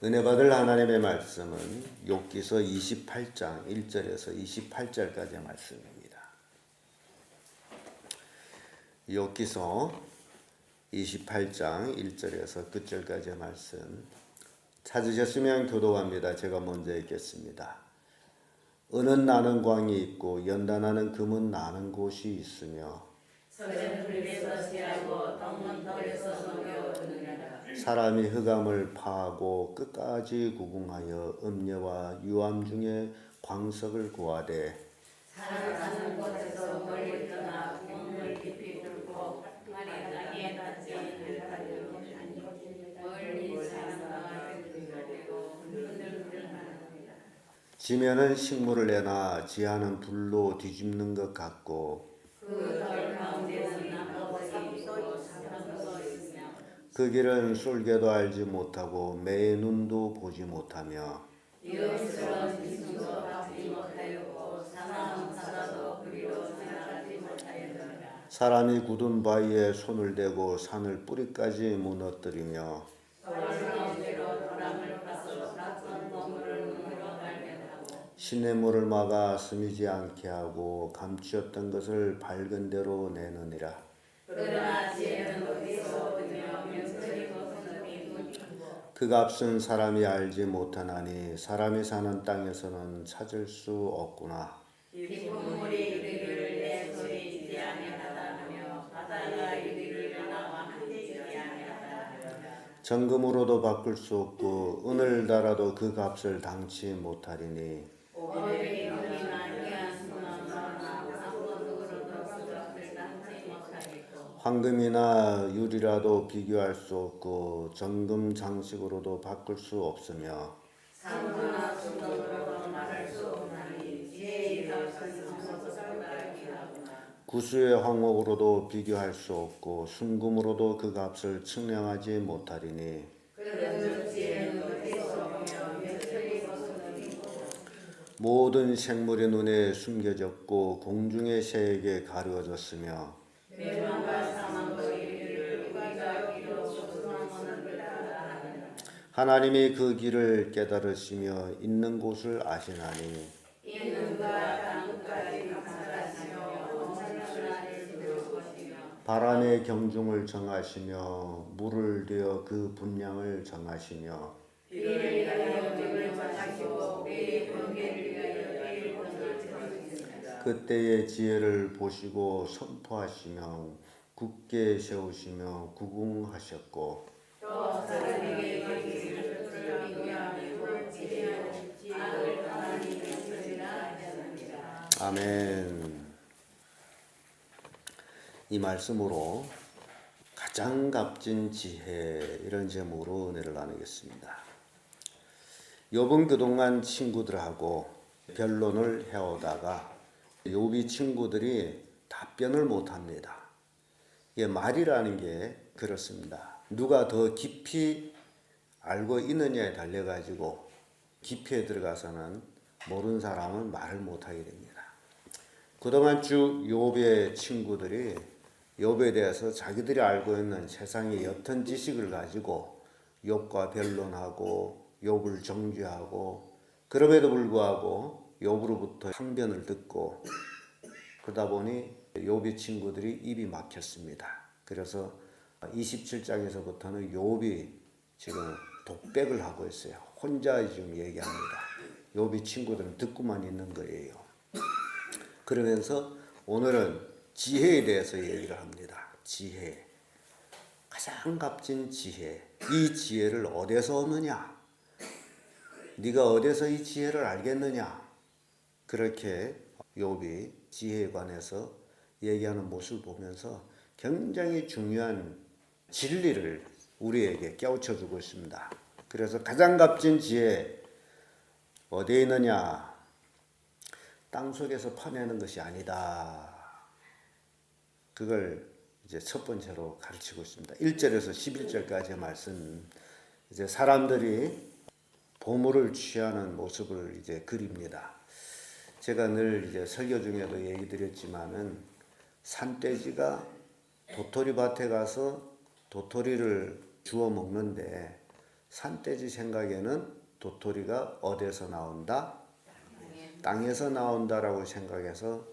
은혜 받을 하나님의 말씀은 욥기서 28장 1절에서 28절까지의 말씀입니다. 욥기서 28장 1절에서 끝절까지의 말씀 찾으셨으면 교독합니다. 제가 먼저 읽겠습니다. 은은 나는 광이 있고 연단하는 금은 나는 곳이 있으며 서는 불에서 시하고 똥은 돌에서 녹여 얻느니라. 사람이 흑암을 파하고 끝까지 구궁하여 음녀와 유암 중에 광석을 구하되 사람 사는 곳에서 멀리 떠나 문을 깊이 뚫고 말이 땅에 닿지 않는 멀리 사람과 되고 흔들흔들하느니라. 지면은 식물을 내나 지하는 불로 뒤집는 것 같고 그 돌 가운데는 나무도 있고 사람도 있으며 그 길은 쏠개도 알지 못하고 매의 눈도 보지 못하며 위험스러운 기승도 받지 못하였고 사나운 바다도 그리로 지나가지 못하였느니라. 사람이 굳은 바위에 손을 대고 산을 뿌리까지 무너뜨리며 가운데로 바람을 가서 낯선 보물을 눈으로 발견하고 시냇물을 막아 스미지 않게 하고 감추었던 것을 밝은 대로 내느니라. 그러나 지혜는 어디서 얻으며 명철이 무슨 이유니. 그 값은 사람이 알지 못하나니 사람이 사는 땅에서는 찾을 수 없구나. 깊은 물이 이르기를 내 손이 있지 아니하다 하며 바다가 이르기를 나와 함께 있지 아니하다 하며 정금으로도 바꿀 수 없고 은을 달아도 그 값을 당치 못하리니 오늘이 눈이나 희한 순환나 아무 누구로도 그 값을 당치 못하겠고 황금이나 유리라도 비교할 수 없고 정금 장식으로도 바꿀 수 없으며 상도나 순동으로도 말할 수 없나니 지혜의 값은 성소보다 귀하구나. 구수의 황옥으로도 비교할 수 없고 순금으로도 그 값을 측량하지 못하리니 그런 지혜는 어디서 오며 명철이 무슨 의미고. 모든 생물의 눈에 숨겨졌고 공중의 새에게 가려졌으며 멸망과 사망도 이르기를 우리가 비로소 소망하는 것이다 하느니라. 하나님이 그 길을 깨달으시며 있는 곳을 아시나니 이는 그가 땅끝까지 감찰하시며 엄청난 하늘을 두르시며 바람의 경중을 정하시며 물을 되어 그 분량을 정하시며 비를 위하여 비를 마시고 우리의 번개를 위하여 일본을 정하시니라. 그때의 지혜를 보시고 선포하시며 굳게 세우시며 구궁하셨고 또 사람에게 이르기를 그를 비교하며 지혜로 악을 떠나니 명철이라 하셨느니라. 아멘. 이 말씀으로 가장 값진 지혜 이런 제목으로 은혜를 나누겠습니다. 욥은 그동안 친구들하고 변론을 해오다가 욥이 친구들이 답변을 못합니다. 이게 말이라는 게 그렇습니다. 누가 더 깊이 알고 있느냐에 달려가지고 깊이에 들어가서는 모르는 사람은 말을 못하게 됩니다. 그동안 쭉 욥의 친구들이 욥에 대해서 자기들이 알고 있는 세상의 옅은 지식을 가지고 욥과 변론하고 욥을 정죄하고 그럼에도 불구하고 욥으로부터 항변을 듣고 그러다 보니 욥의 친구들이 입이 막혔습니다. 그래서 27장에서부터는 욥이 지금 독백을 하고 있어요. 혼자 지금 얘기합니다. 욥의 친구들은 듣고만 있는 거예요. 그러면서 오늘은 지혜에 대해서 얘기를 합니다. 지혜. 가장 값진 지혜. 이 지혜를 어디서 얻느냐? 네가 어디서 이 지혜를 알겠느냐? 그렇게 욥이 지혜에 관해서 얘기하는 모습을 보면서 굉장히 중요한 진리를 우리에게 깨우쳐 주고 있습니다. 그래서 가장 값진 지혜 어디에 있느냐? 땅속에서 파내는 것이 아니다. 그걸 이제 첫 번째로 가르치고 있습니다. 1절에서 11절까지의 말씀, 이제 사람들이 보물을 취하는 모습을 이제 그립니다. 제가 늘 이제 설교 중에도 얘기 드렸지만은 산돼지가 도토리 밭에 가서 도토리를 주워 먹는데 산돼지 생각에는 도토리가 어디서 나온다? 땅에서 나온다라고 생각해서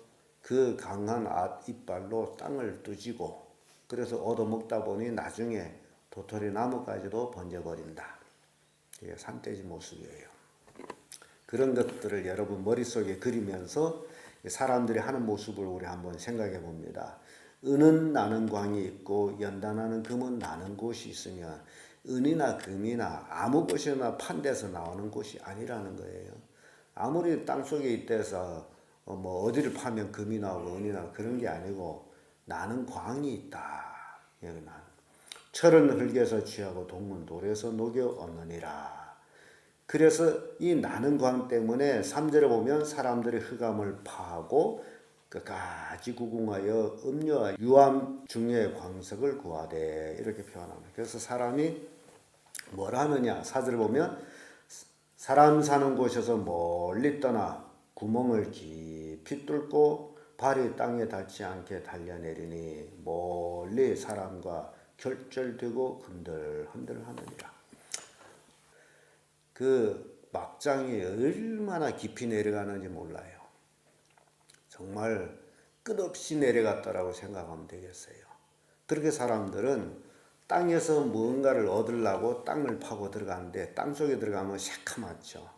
그 강한 이빨로 땅을 두지고 그래서 얻어먹다 보니 나중에 도토리 나무까지도 번져버린다. 이게 산돼지 모습이에요. 그런 것들을 여러분 머릿속에 그리면서 사람들이 하는 모습을 우리 한번 생각해 봅니다. 은은 나는 광이 있고 연단하는 금은 나는 곳이 있으면 은이나 금이나 아무 곳이나 판 데서 나오는 곳이 아니라는 거예요. 아무리 땅속에 있대서 뭐 어디를 파면 금이 나오고 은이 나오고 그런 게 아니고 나는 광이 있다. 여기 난 철은 흙에서 취하고 동은 돌에서 녹여 얻느니라. 그래서 이 나는 광 때문에 3절에 보면 사람들이 흑암을 파하고 끝까지 구궁하여 음료와 유암 중의 광석을 구하되 이렇게 표현합니다. 그래서 사람이 뭘 하느냐 4절에 보면 사람 사는 곳에서 멀리 떠나 구멍을 깊이 뚫고 발이 땅에 닿지 않게 달려내리니 멀리 사람과 결절되고 흔들흔들 하느니라. 그 막장이 얼마나 깊이 내려가는지 몰라요. 정말 끝없이 내려갔다라고 생각하면 되겠어요. 그렇게 사람들은 땅에서 무언가를 얻으려고 땅을 파고 들어가는데 땅속에 들어가면 새카맣죠.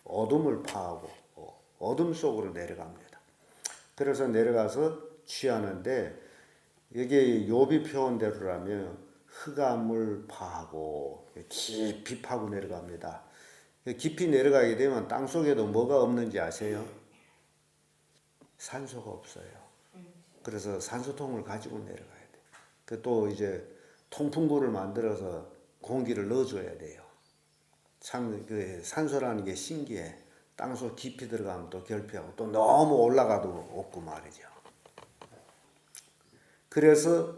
어둠을 파하고 어둠 속으로 내려갑니다. 그래서 내려가서 취하는데 이게 욥이 표현대로라면 흑암을 파하고 깊이 파고 내려갑니다. 깊이 내려가게 되면 땅속에도 뭐가 없는지 아세요? 산소가 없어요. 그래서 산소통을 가지고 내려가야 돼요. 또 이제 통풍구를 만들어서 공기를 넣어줘야 돼요. 참 그 산소라는 게 신기해. 땅속 깊이 들어가면 또 결핍하고 또 너무 올라가도 없고 말이죠. 그래서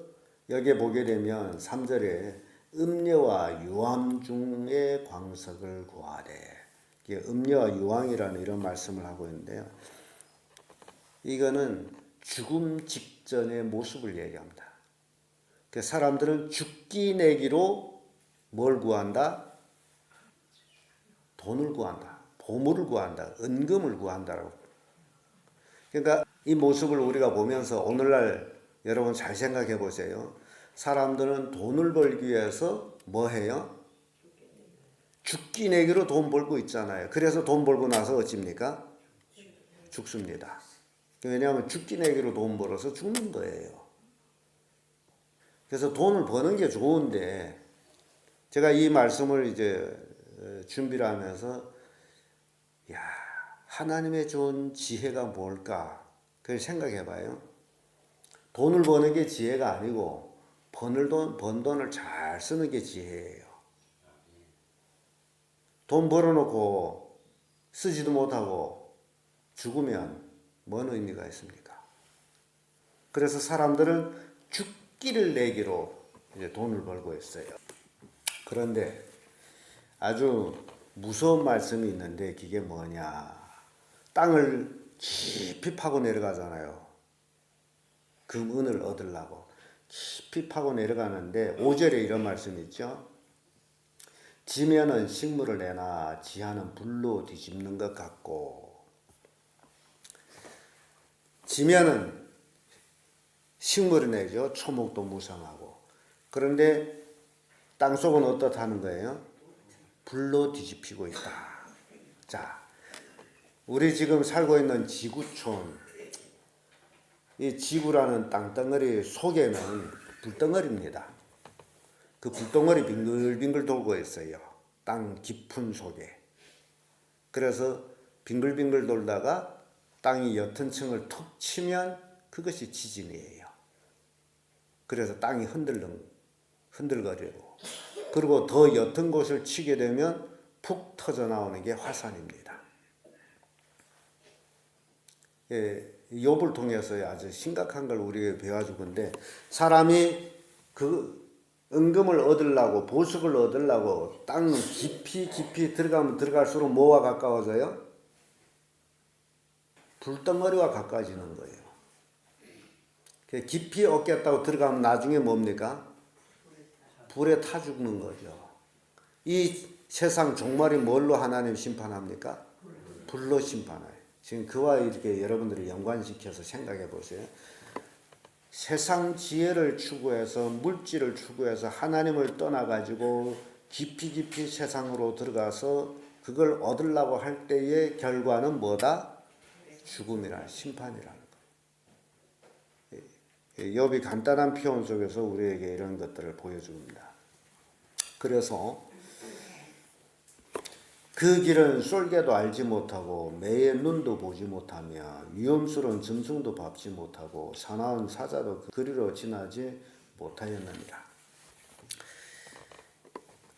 여기에 보게 되면 3절에 음녀와 유황 중의 광석을 구하되 음녀와 유황이라는 이런 말씀을 하고 있는데요. 이거는 죽음 직전의 모습을 얘기합니다. 사람들은 죽기 내기로 뭘 구한다? 돈을 구한다. 보물을 구한다. 은금을 구한다라고. 그러니까 이 모습을 우리가 보면서 오늘날 여러분 잘 생각해 보세요. 사람들은 돈을 벌기 위해서 뭐 해요? 죽기 내기로 돈 벌고 있잖아요. 그래서 돈 벌고 나서 어찌입니까? 죽습니다. 왜냐하면 죽기 내기로 돈 벌어서 죽는 거예요. 그래서 돈을 버는 게 좋은데 제가 이 말씀을 이제 준비를 하면서 야, 하나님의 좋은 지혜가 뭘까? 그걸 생각해 봐요. 돈을 버는 게 지혜가 아니고 번 돈을 잘 쓰는 게 지혜예요. 돈 벌어놓고 쓰지도 못하고 죽으면 뭔 의미가 있습니까? 그래서 사람들은 죽기를 내기로 이제 돈을 벌고 있어요. 그런데 아주 무서운 말씀이 있는데 그게 뭐냐? 땅을 깊이 파고 내려가잖아요. 금은을 얻으려고 깊이 파고 내려가는데 5절에 이런 말씀이 있죠. 지면은 식물을 내나 지하는 불로 뒤집는 것 같고. 지면은 식물을 내죠. 초목도 무성하고. 그런데 땅속은 어떻다는 거예요? 불로 뒤집히고 있다. 자, 우리 지금 살고 있는 지구촌, 이 지구라는 땅덩어리 속에는 불덩어리입니다. 그 불덩어리 빙글빙글 돌고 있어요. 땅 깊은 속에. 그래서 빙글빙글 돌다가 땅이 옅은 층을 툭 치면 그것이 지진이에요. 그래서 땅이 흔들거리고 그리고 더 옅은 곳을 치게 되면 푹 터져 나오는 게 화산입니다. 욥을 통해서 아주 심각한 걸 우리에게 배워주고 건데 사람이 그 은금을 얻으려고 보석을 얻으려고 땅 깊이 들어가면 들어갈수록 뭐와 가까워져요? 불덩어리와 가까워지는 거예요. 깊이 얻겠다고 들어가면 나중에 뭡니까? 불에 타 죽는 거죠. 이 세상 종말이 뭘로 하나님 심판합니까? 불로 심판해요. 지금 그와 이렇게 여러분들이 연관시켜서 생각해 보세요. 세상 지혜를 추구해서 물질을 추구해서 하나님을 떠나가지고 깊이 세상으로 들어가서 그걸 얻으려고 할 때의 결과는 뭐다? 죽음이라 심판이라는 거예요. 욥이 간단한 표현 속에서 우리에게 이런 것들을 보여줍니다. 그래서 그 길은 쏠개도 알지 못하고 매의 눈도 보지 못하며 위험스러운 짐승도 밟지 못하고 사나운 사자도 그리로 지나지 못하였느니라.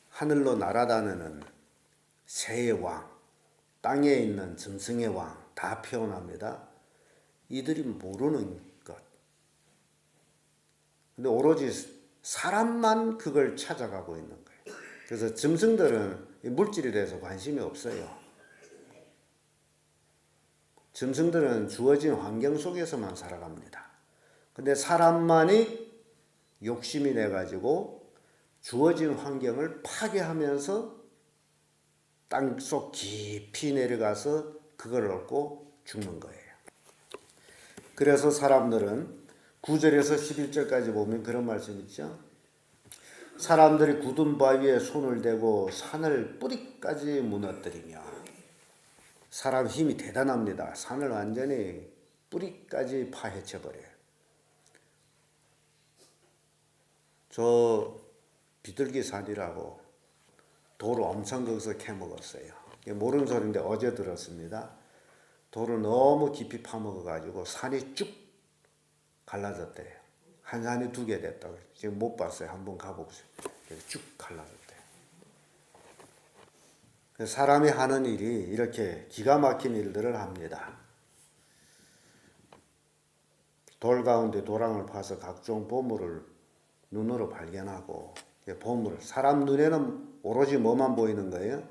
하늘로 날아다니는 새의 왕, 땅에 있는 짐승의 왕 다 표현합니다. 이들이 모르는 것. 근데 오로지 사람만 그걸 찾아가고 있는 거예요. 그래서 짐승들은 물질에 대해서 관심이 없어요. 짐승들은 주어진 환경 속에서만 살아갑니다. 근데 사람만이 욕심이 내가지고 주어진 환경을 파괴하면서 땅속 깊이 내려가서 그걸 얻고 죽는 거예요. 그래서 사람들은 9절에서 11절까지 보면 그런 말씀 있죠. 사람들이 굳은 바위에 손을 대고 산을 뿌리까지 무너뜨리며, 사람 힘이 대단합니다. 산을 완전히 뿌리까지 파헤쳐 버려요. 저 비둘기산이라고 돌을 엄청 거기서 캐먹었어요. 모르는 소리인데 어제 들었습니다. 돌을 너무 깊이 파먹어가지고 산이 쭉 갈라졌대요. 한 산이 2개 됐다고. 지금 못 봤어요. 한번 가보세요. 쭉 갈라졌대요. 사람이 하는 일이 이렇게 기가 막힌 일들을 합니다. 돌 가운데 도랑을 파서 각종 보물을 눈으로 발견하고, 보물, 사람 눈에는 오로지 뭐만 보이는 거예요?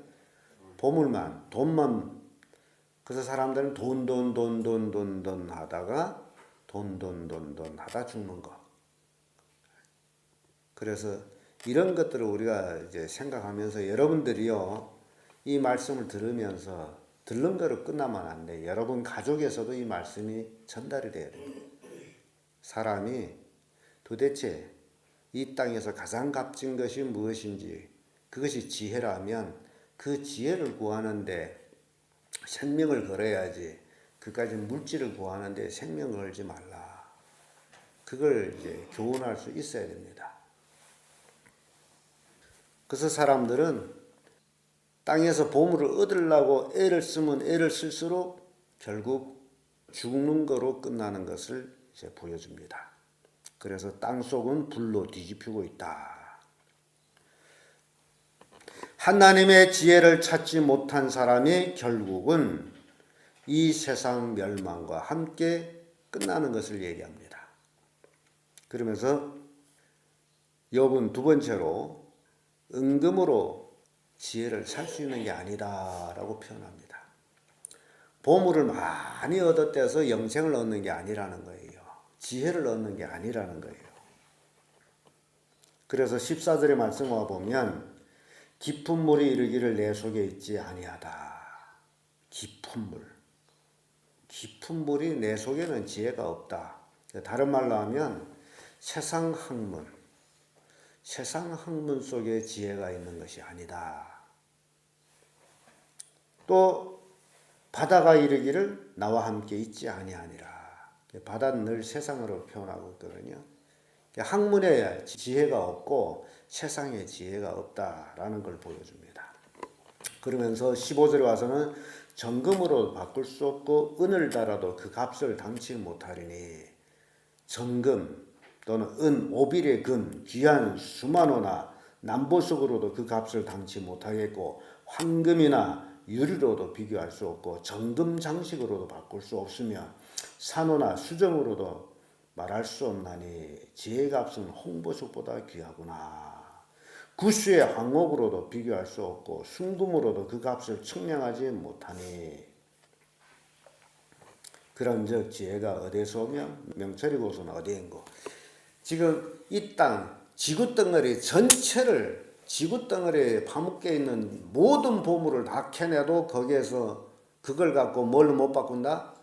보물만, 돈만. 그래서 사람들은 돈 하다가 돈 하다 죽는 거. 그래서 이런 것들을 우리가 이제 생각하면서 여러분들이요, 이 말씀을 들으면서 들는 거로 끝나면 안 돼. 여러분 가족에서도 이 말씀이 전달이 돼야 돼요. 사람이 도대체 이 땅에서 가장 값진 것이 무엇인지, 그것이 지혜라면 그 지혜를 구하는데 생명을 걸어야지, 그까지 물질을 구하는데 생명을 걸지 말라. 그걸 이제 교훈할 수 있어야 됩니다. 그래서 사람들은 땅에서 보물을 얻으려고 애를 쓰면 애를 쓸수록 결국 죽는 거로 끝나는 것을 이제 보여줍니다. 그래서 땅속은 불로 뒤집히고 있다. 하나님의 지혜를 찾지 못한 사람이 결국은 이 세상 멸망과 함께 끝나는 것을 얘기합니다. 그러면서 욥은 2번째로 은금으로 지혜를 살 수 있는 게 아니다라고 표현합니다. 보물을 많이 얻었대서 영생을 얻는 게 아니라는 거예요. 지혜를 얻는 게 아니라는 거예요. 그래서 14절의 말씀 와 보면 깊은 물이 이르기를 내 속에 있지 아니하다. 깊은 물. 깊은 물이 내 속에는 지혜가 없다. 다른 말로 하면 세상 학문 속에 지혜가 있는 것이 아니다. 또 바다가 이르기를 나와 함께 있지 아니하니라. 바다는 늘 세상으로 표현하고 있거든요. 학문에 지혜가 없고 세상에 지혜가 없다라는 걸 보여줍니다. 그러면서 15절에 와서는 정금으로 바꿀 수 없고 은을 달아도 그 값을 당치 못하리니, 정금 또는 은, 오빌의 금, 귀한 수만호나 남보석으로도 그 값을 당치 못하겠고, 황금이나 유리로도 비교할 수 없고, 정금 장식으로도 바꿀 수 없으며, 산호나 수정으로도 말할 수 없나니 지혜의 값은 홍보석보다 귀하구나. 구수의 황옥으로도 비교할 수 없고 순금으로도 그 값을 측량하지 못하니, 그런즉 지혜가 어디서 오면 명철이 고서는 어디인고. 지금 이 땅 지구 덩어리 전체를 지구 덩어리에 파묻혀 있는 모든 보물을 다 캐내도 거기에서 그걸 갖고 뭘 못 바꾼다?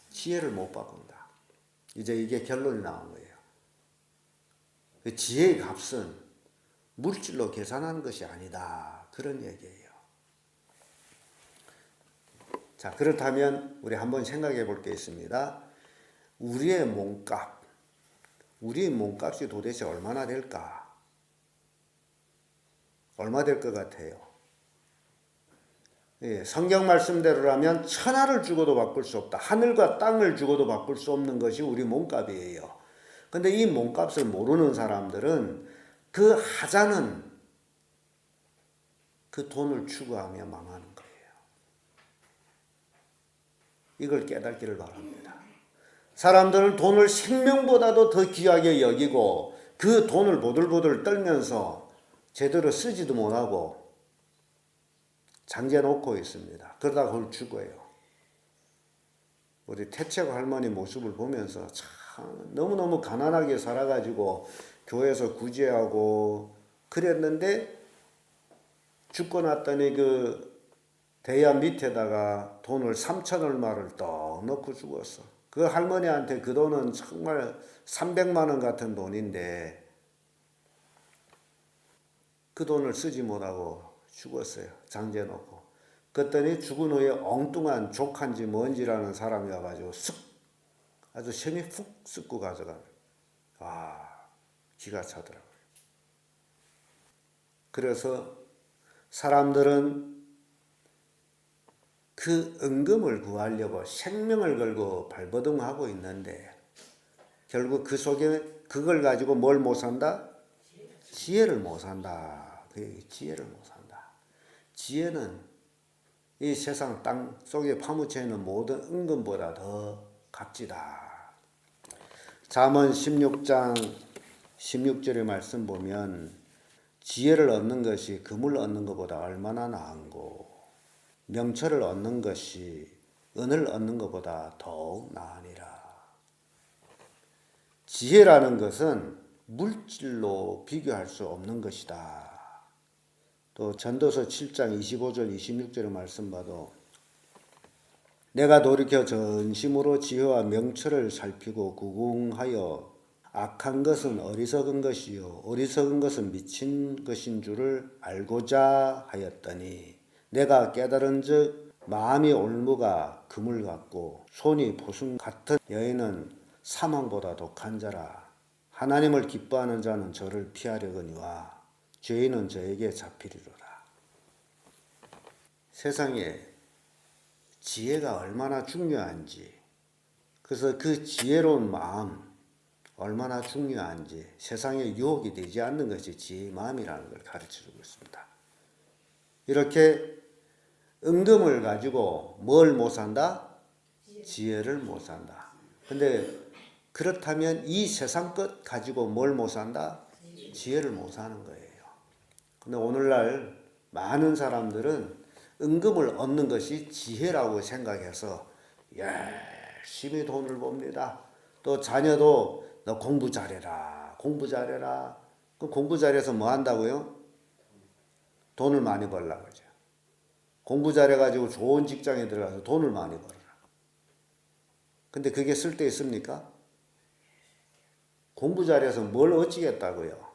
지혜를 못 바꾼다. 이제 이게 결론이 나온 거예요. 그 지혜의 값은 물질로 계산하는 것이 아니다. 그런 얘기예요. 자, 그렇다면 우리 한번 생각해 볼 게 있습니다. 우리의 몸값이 도대체 얼마나 될까? 얼마 될 것 같아요? 예, 성경 말씀대로라면 천하를 주고도 바꿀 수 없다. 하늘과 땅을 주고도 바꿀 수 없는 것이 우리 몸값이에요. 근데 이 몸값을 모르는 사람들은 그 하자는 그 돈을 추구하며 망하는 거예요. 이걸 깨닫기를 바랍니다. 사람들은 돈을 생명보다도 더 귀하게 여기고 그 돈을 보들보들 떨면서 제대로 쓰지도 못하고 장제 놓고 있습니다. 그러다 그걸 죽어요. 우리 태채고 할머니 모습을 보면서 참 너무너무 가난하게 살아가지고 교회에서 구제하고 그랬는데 죽고 났더니 그 대야 밑에다가 돈을 3천 얼마를 떡 넣고 죽었어. 그 할머니한테 그 돈은 정말 300만 원 같은 돈인데 그 돈을 쓰지 못하고 죽었어요. 장제 놓고. 그랬더니 죽은 후에 엉뚱한 족한지 뭔지라는 사람이 와가지고 아주 sem이 훅 쓱고 가져가요. 기가 차더라고요. 그래서 사람들은 그 은금을 구하려고 생명을 걸고 발버둥하고 있는데 결국 그 속에 그걸 가지고 뭘 못 산다? 지혜를 못 산다. 지혜를 못 산다. 지혜는 이 세상 땅 속에 파묻혀 있는 모든 은금보다 더 값지다. 잠언 16장 16절의 말씀 보면 지혜를 얻는 것이 금을 얻는 것보다 얼마나 나은고 명철을 얻는 것이 은을 얻는 것보다 더욱 나으니라. 지혜라는 것은 물질로 비교할 수 없는 것이다. 또 전도서 7장 25절 26절의 말씀 봐도 내가 돌이켜 전심으로 지혜와 명철을 살피고 구궁하여 악한 것은 어리석은 것이요 어리석은 것은 미친 것인 줄을 알고자 하였더니 내가 깨달은즉 마음이 올무가 금을 같고 손이 보순 같은 여인은 사망보다 독한 자라. 하나님을 기뻐하는 자는 저를 피하려거니와 죄인은 저에게 잡히리로다. 세상에 지혜가 얼마나 중요한지, 그래서 그 지혜로운 마음 얼마나 중요한지 세상에 유혹이 되지 않는 것이 지혜의 마음이라는 걸 가르쳐주고 있습니다. 이렇게 은금을 가지고 뭘 못 산다? 지혜를 못 산다. 근데 그렇다면 이 세상 것 가지고 뭘 못 산다? 지혜를 못 사는 거예요. 근데 오늘날 많은 사람들은 은금을 얻는 것이 지혜라고 생각해서 열심히 돈을 봅니다. 또 자녀도 너 공부 잘해라. 공부 잘해라. 그럼 공부 잘해서 뭐 한다고요? 돈을 많이 벌라고 하죠. 공부 잘해가지고 좋은 직장에 들어가서 돈을 많이 벌어라. 근데 그게 쓸데 있습니까? 공부 잘해서 뭘 어찌겠다고요?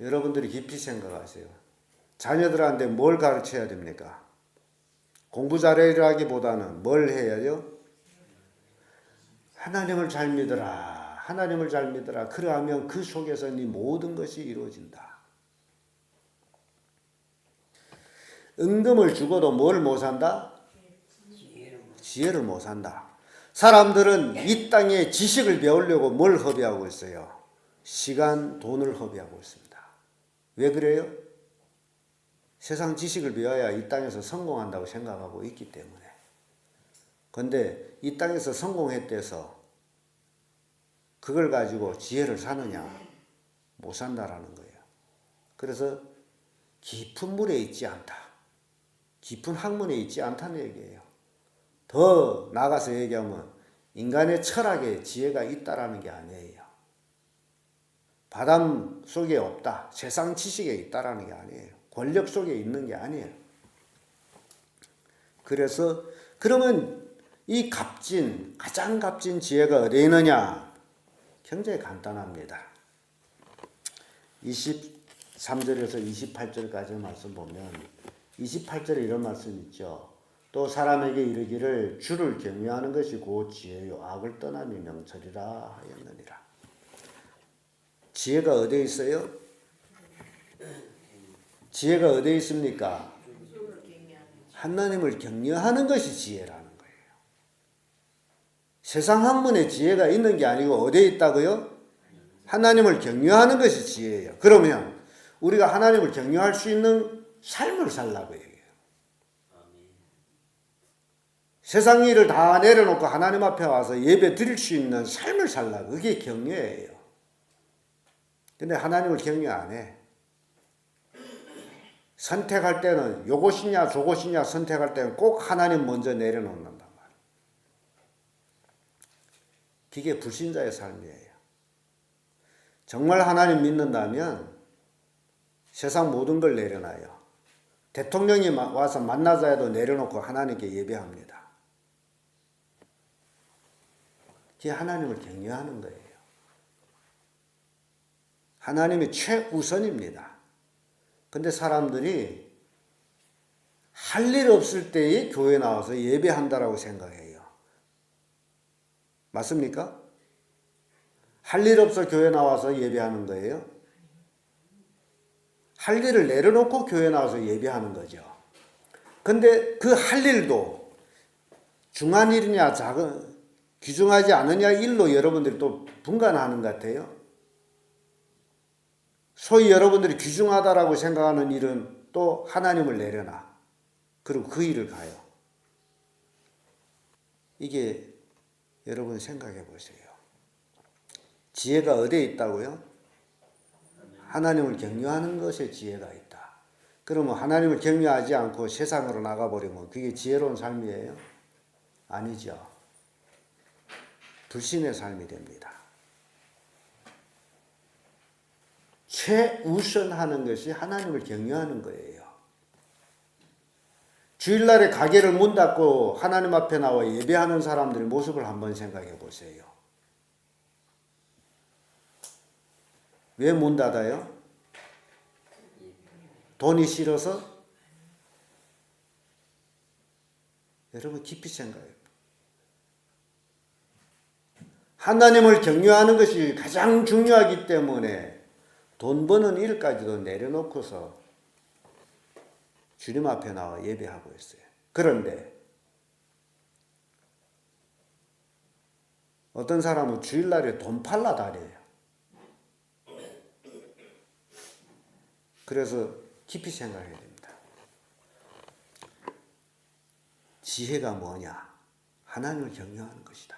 여러분들이 깊이 생각하세요. 자녀들한테 뭘 가르쳐야 됩니까? 공부 잘해라기보다는 뭘 해야죠? 하나님을 잘 믿어라. 하나님을 잘 믿어라. 그러하면 그 속에서 네 모든 것이 이루어진다. 은금을 죽어도 뭘 못 산다? 지혜를 못 산다. 사람들은 이 땅에 지식을 배우려고 뭘 허비하고 있어요? 시간, 돈을 허비하고 있습니다. 왜 그래요? 세상 지식을 배워야 이 땅에서 성공한다고 생각하고 있기 때문에. 그런데 이 땅에서 성공했대서 그걸 가지고 지혜를 사느냐? 못 산다라는 거예요. 그래서 깊은 물에 있지 않다. 깊은 학문에 있지 않다는 얘기예요. 더 나가서 얘기하면 인간의 철학에 지혜가 있다라는 게 아니에요. 바람 속에 없다. 세상 지식에 있다라는 게 아니에요. 권력 속에 있는 게 아니에요. 그래서 그러면 이 가장 값진 지혜가 어디에 있느냐? 굉장히 간단합니다. 23절에서 28절까지 말씀 보면 28절에 이런 말씀 있죠. 또 사람에게 이르기를 주를 경외하는 것이 곧 지혜요 악을 떠남이 명철이라 하였느니라. 지혜가 어디에 있어요? 지혜가 어디에 있습니까? 하나님을 경외하는 것이 지혜라는 거예요. 세상 학문에 지혜가 있는 게 아니고 어디에 있다고요? 하나님을 경외하는 것이 지혜예요. 그러면 우리가 하나님을 경외할 수 있는 삶을 살라고 얘기해요. 세상 일을 다 내려놓고 하나님 앞에 와서 예배 드릴 수 있는 삶을 살라고. 그게 경외예요. 근데 하나님을 경외 안 해. 선택할 때는 요것이냐 저것이냐 선택할 때는 꼭 하나님 먼저 내려놓는단 말이에요. 그게 불신자의 삶이에요. 정말 하나님 믿는다면 세상 모든 걸 내려놔요. 대통령이 와서 만나자 해도 내려놓고 하나님께 예배합니다. 그게 하나님을 경외하는 거예요. 하나님이 최우선입니다. 근데 사람들이 할 일 없을 때에 교회 나와서 예배한다라고 생각해요. 맞습니까? 할 일 없어 교회 나와서 예배하는 거예요. 할 일을 내려놓고 교회 나와서 예배하는 거죠. 근데 그 할 일도 중한 일이냐 작은 귀중하지 않느냐 일로 여러분들이 또 분간하는 것 같아요. 소위 여러분들이 귀중하다라고 생각하는 일은 또 하나님을 내려놔. 그리고 그 일을 가요. 이게 여러분 생각해 보세요. 지혜가 어디에 있다고요? 하나님을 경외하는 것에 지혜가 있다. 그러면 하나님을 경외하지 않고 세상으로 나가버리면 그게 지혜로운 삶이에요? 아니죠. 불신의 삶이 됩니다. 최우선하는 것이 하나님을 경외하는 거예요. 주일날에 가게를 문 닫고 하나님 앞에 나와 예배하는 사람들의 모습을 한번 생각해 보세요. 왜 문 닫아요? 돈이 싫어서? 여러분 깊이 생각해요. 하나님을 경외하는 것이 가장 중요하기 때문에 돈 버는 일까지도 내려놓고서 주님 앞에 나와 예배하고 있어요. 그런데 어떤 사람은 주일날에 돈 팔라 다녀요. 그래서 깊이 생각해야 됩니다. 지혜가 뭐냐? 하나님을 경외하는 것이다.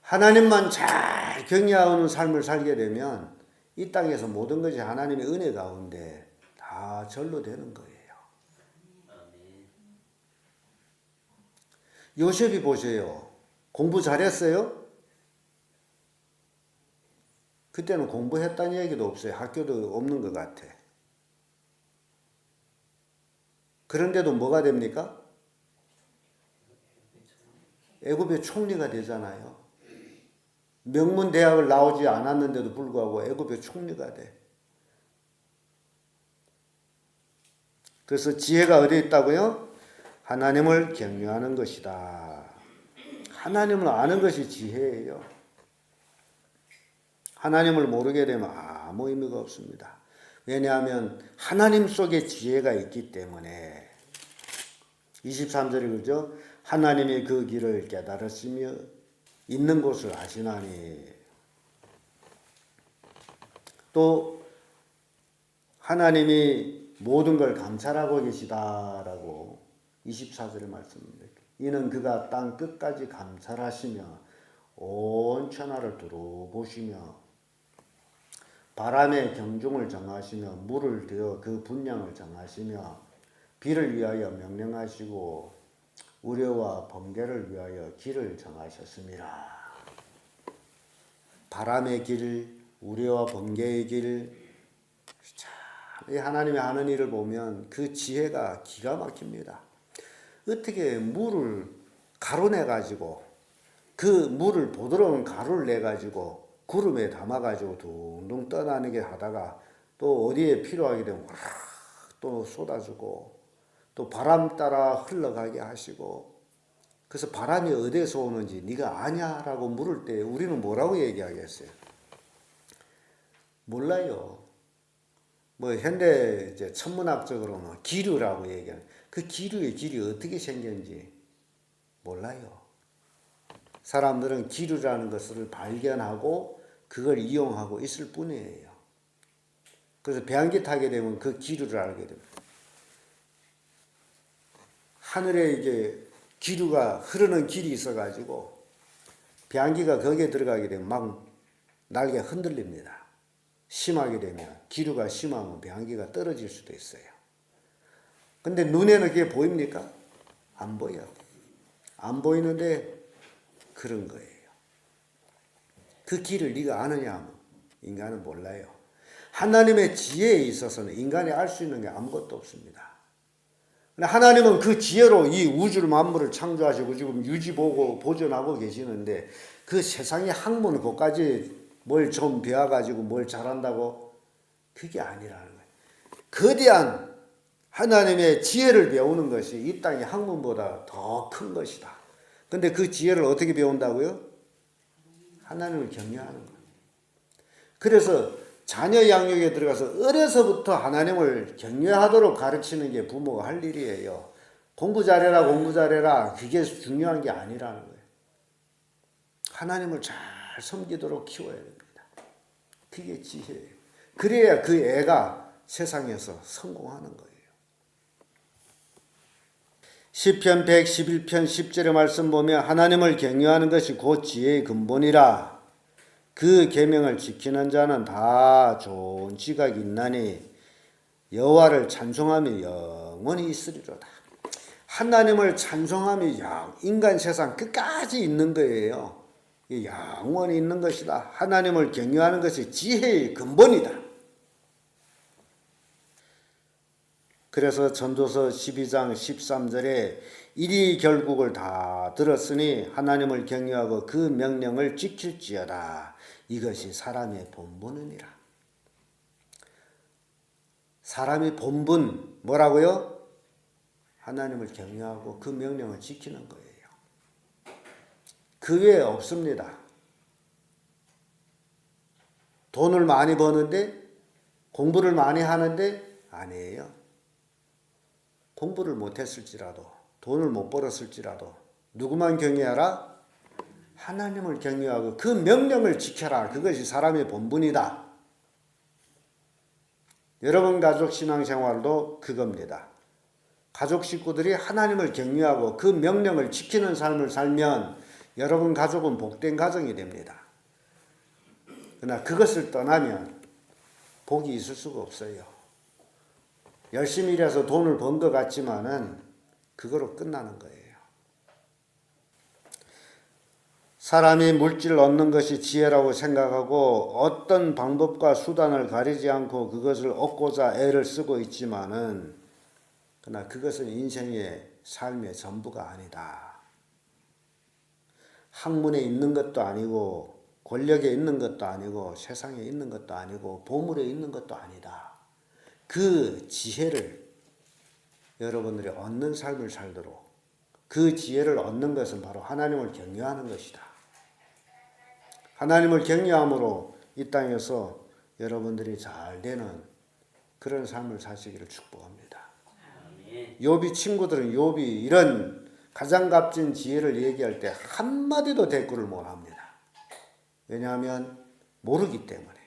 하나님만 잘 경외하는 삶을 살게 되면 이 땅에서 모든 것이 하나님의 은혜 가운데 다 절로 되는 거예요. 요셉이 보세요. 공부 잘했어요? 그때는 공부했다는 얘기도 없어요. 학교도 없는 것 같아. 그런데도 뭐가 됩니까? 애굽의 총리가 되잖아요. 명문 대학을 나오지 않았는데도 불구하고 애굽의 총리가 돼. 그래서 지혜가 어디에 있다고요? 하나님을 경외하는 것이다. 하나님을 아는 것이 지혜예요. 하나님을 모르게 되면 아무 의미가 없습니다. 왜냐하면 하나님 속에 지혜가 있기 때문에 23절에 그죠? 하나님이 그 길을 깨달으시며 있는 곳을 아시나니 또 하나님이 모든 걸 감찰하고 계시다라고 24절에 말씀합니다. 이는 그가 땅 끝까지 감찰하시며 온 천하를 두루 보시며 바람의 경중을 정하시며 물을 되어 그 분량을 정하시며 비를 위하여 명령하시고 우려와 번개를 위하여 길을 정하셨습니다. 바람의 길, 우레와 번개의 길, 참, 이 하나님이 하는 일을 보면 그 지혜가 기가 막힙니다. 어떻게 물을 가루내 가지고 그 물을 부드러운 가루를 내 가지고 구름에 담아 가지고 둥둥 떠나게 하다가 또 어디에 필요하게 되면 또 쏟아주고 또 바람 따라 흘러가게 하시고, 그래서 바람이 어디에서 오는지 네가 아냐라고 물을 때 우리는 뭐라고 얘기하겠어요? 몰라요. 뭐 현대 이제 천문학적으로는 기류라고 얘기하는, 그 기류의 길이 어떻게 생겼는지 몰라요. 사람들은 기류라는 것을 발견하고 그걸 이용하고 있을 뿐이에요. 그래서 배양기 타게 되면 그 기류를 알게 됩니다. 하늘에 이제 기류가 흐르는 길이 있어가지고 배양기가 거기에 들어가게 되면 막 날개가 흔들립니다. 심하게 되면, 기류가 심하면 배양기가 떨어질 수도 있어요. 근데 눈에는 그게 보입니까? 안 보여. 안 보이는데 그런 거예요. 그 길을 네가 아느냐 하면 인간은 몰라요. 하나님의 지혜에 있어서는 인간이 알 수 있는 게 아무것도 없습니다. 하나님은 그 지혜로 이 우주를 만물을 창조하시고 지금 유지보고 보존하고 계시는데, 그 세상의 학문 그까지 뭘 좀 배워가지고 뭘 잘한다고? 그게 아니라는 거예요. 거대한 하나님의 지혜를 배우는 것이 이 땅의 학문보다 더 큰 것이다. 근데 그 지혜를 어떻게 배운다고요? 하나님을 경외하는 거예요. 그래서 자녀 양육에 들어가서 어려서부터 하나님을 경외하도록 가르치는 게 부모가 할 일이에요. 공부 잘해라, 공부 잘해라. 그게 중요한 게 아니라는 거예요. 하나님을 잘 섬기도록 키워야 됩니다. 그게 지혜예요. 그래야 그 애가 세상에서 성공하는 거예요. 시편 111편 10절의 말씀 보면 하나님을 경외하는 것이 곧 지혜의 근본이라. 그 계명을 지키는 자는 다 좋은 지각이 있나니 여호와를 찬송하며 영원히 있으리로다. 하나님을 찬송하며 인간 세상 끝까지 있는 거예요. 영원히 있는 것이다. 하나님을 경외하는 것이 지혜의 근본이다. 그래서 전도서 12장 13절에 이리 결국을 다 들었으니 하나님을 경외하고 그 명령을 지킬지어다. 이것이 사람의 본분이니라. 사람의 본분 뭐라고요? 하나님을 경외하고 그 명령을 지키는 거예요. 그 외에 없습니다. 돈을 많이 버는데 공부를 많이 하는데 아니에요. 공부를 못했을지라도 돈을 못 벌었을지라도 누구만 경외하라? 하나님을 경외하고 그 명령을 지켜라. 그것이 사람의 본분이다. 여러분 가족 신앙생활도 그겁니다. 가족 식구들이 하나님을 경외하고 그 명령을 지키는 삶을 살면 여러분 가족은 복된 가정이 됩니다. 그러나 그것을 떠나면 복이 있을 수가 없어요. 열심히 일해서 돈을 번 것 같지만은 그거로 끝나는 거예요. 사람이 물질을 얻는 것이 지혜라고 생각하고 어떤 방법과 수단을 가리지 않고 그것을 얻고자 애를 쓰고 있지만은, 그러나 그것은 인생의 삶의 전부가 아니다. 학문에 있는 것도 아니고 권력에 있는 것도 아니고 세상에 있는 것도 아니고 보물에 있는 것도 아니다. 그 지혜를 여러분들이 얻는 삶을 살도록, 그 지혜를 얻는 것은 바로 하나님을 경외하는 것이다. 하나님을 경외함으로 이 땅에서 여러분들이 잘 되는 그런 삶을 사시기를 축복합니다. 욥이 친구들은 욥이 이런 가장 값진 지혜를 얘기할 때 한마디도 대꾸를 못합니다. 왜냐하면 모르기 때문에.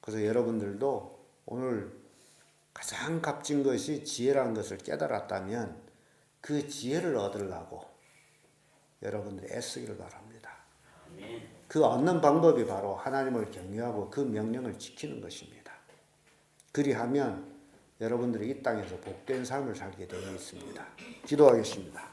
그래서 여러분들도 오늘 가장 값진 것이 지혜라는 것을 깨달았다면 그 지혜를 얻으려고 여러분들이 애쓰기를 바랍니다. 그 얻는 방법이 바로 하나님을 경외하고 그 명령을 지키는 것입니다. 그리하면 여러분들이 이 땅에서 복된 삶을 살게 되어 있습니다. 기도하겠습니다.